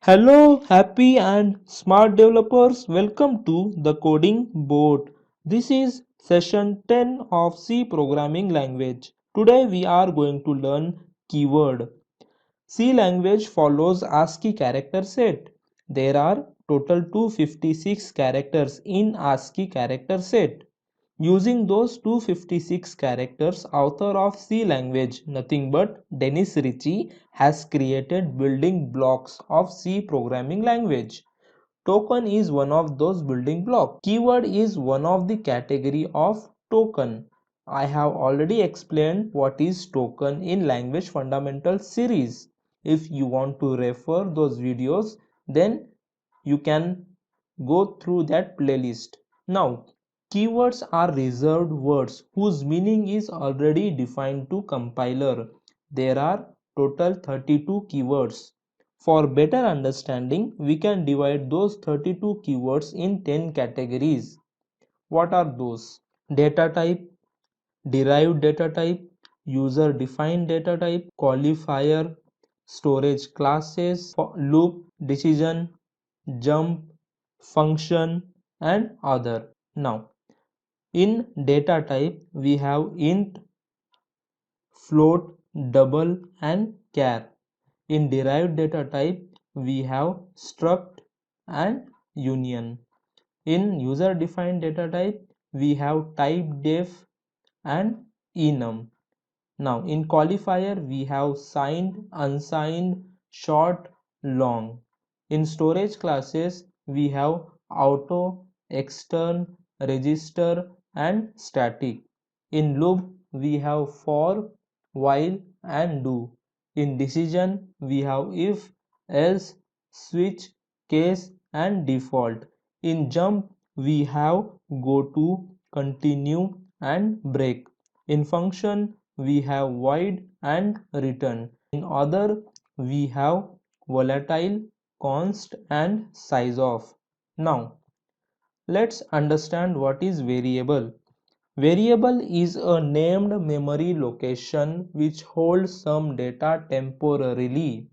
Hello, happy and smart developers. Welcome to the coding board. This is session 10 of C programming language. Today we are going to learn keyword. C language follows ASCII character set. There are total 256 characters in ASCII character set. Using those 256 characters, author of C language, nothing but Dennis Ritchie, has created building blocks of C programming language. Token is one of those building blocks. Keyword is one of the category of token. I have already explained what is token in language fundamentals series. If you want to refer those videos, then you can go through that playlist. Now, keywords are reserved words whose meaning is already defined to compiler. There are total 32 keywords. For better understanding, we can divide those 32 keywords in 10 categories. What are those? Data type, derived data type, user defined data type, qualifier, storage classes, loop, decision, jump, function, and other. Now, in data type, we have int, float, double, and char. In derived data type, we have struct and union. In user defined data type, we have type def and enum. Now in qualifier we have signed, unsigned, short, long. In storage classes we have auto, extern, register and static. In loop we have for, while and do. In decision we have if, else, switch, case and default. In jump we have go to, continue and break. In function we have void and return. In other we have volatile, const and size of. Now let's understand what is variable. Variable is a named memory location which holds some data temporarily.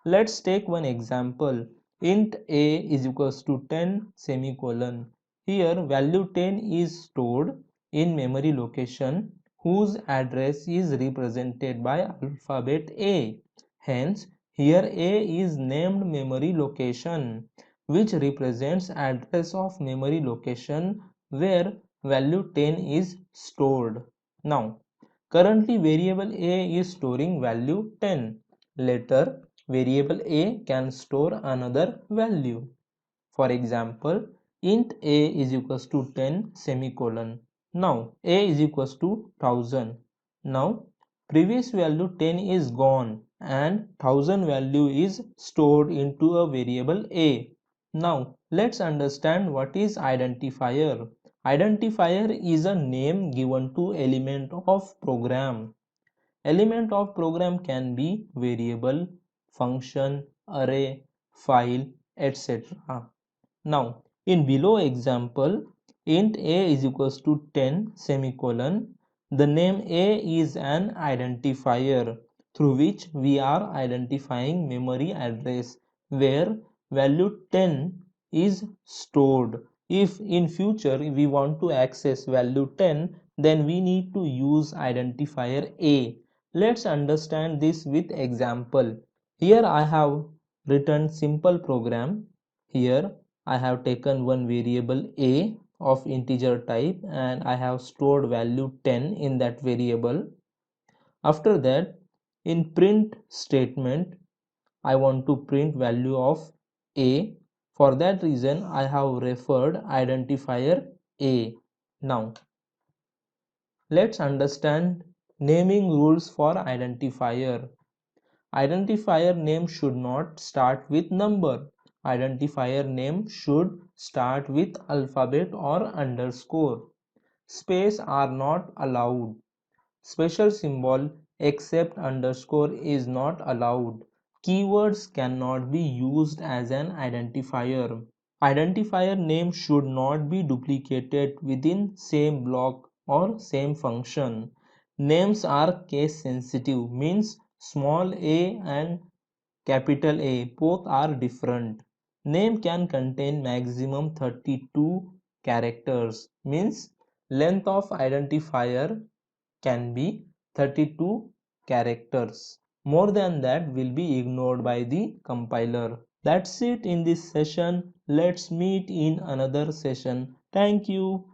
Let's take one example. Int a is equals to 10 semicolon. Here value 10 is stored in memory location whose address is represented by alphabet A. Hence, here A is named memory location which represents address of memory location where value 10 is stored. Now, currently variable A is storing value 10. Later, variable A can store another value. For example, int a is equals to 10 semicolon. Now a is equals to 1000. Now previous value 10 is gone and 1000 value is stored into a variable a. Now let's understand what is identifier. Identifier is a name given to element of program. Element of program can be variable, function, array, file, etc. Now, in below example, int a is equals to 10 semicolon. The name a is an identifier through which we are identifying memory address where value 10 is stored. If in future we want to access value 10, then we need to use identifier a. Let's understand this with example. Here I have written simple program. Here I have taken one variable a of integer type and I have stored value 10 in that variable. After that, in print statement, I want to print value of a. For that reason, I have referred identifier a. Now, let's understand naming rules for identifier. Identifier name should not start with number. Identifier name should start with alphabet or underscore. Space are not allowed. Special symbol except underscore is not allowed. Keywords cannot be used as an identifier. Identifier name should not be duplicated within same block or same function. Names are case sensitive, means small a and capital A. Both are different. Name can contain maximum 32 characters. Means length of identifier can be 32 characters. More than that will be ignored by the compiler. That's it in this session. Let's meet in another session. Thank you.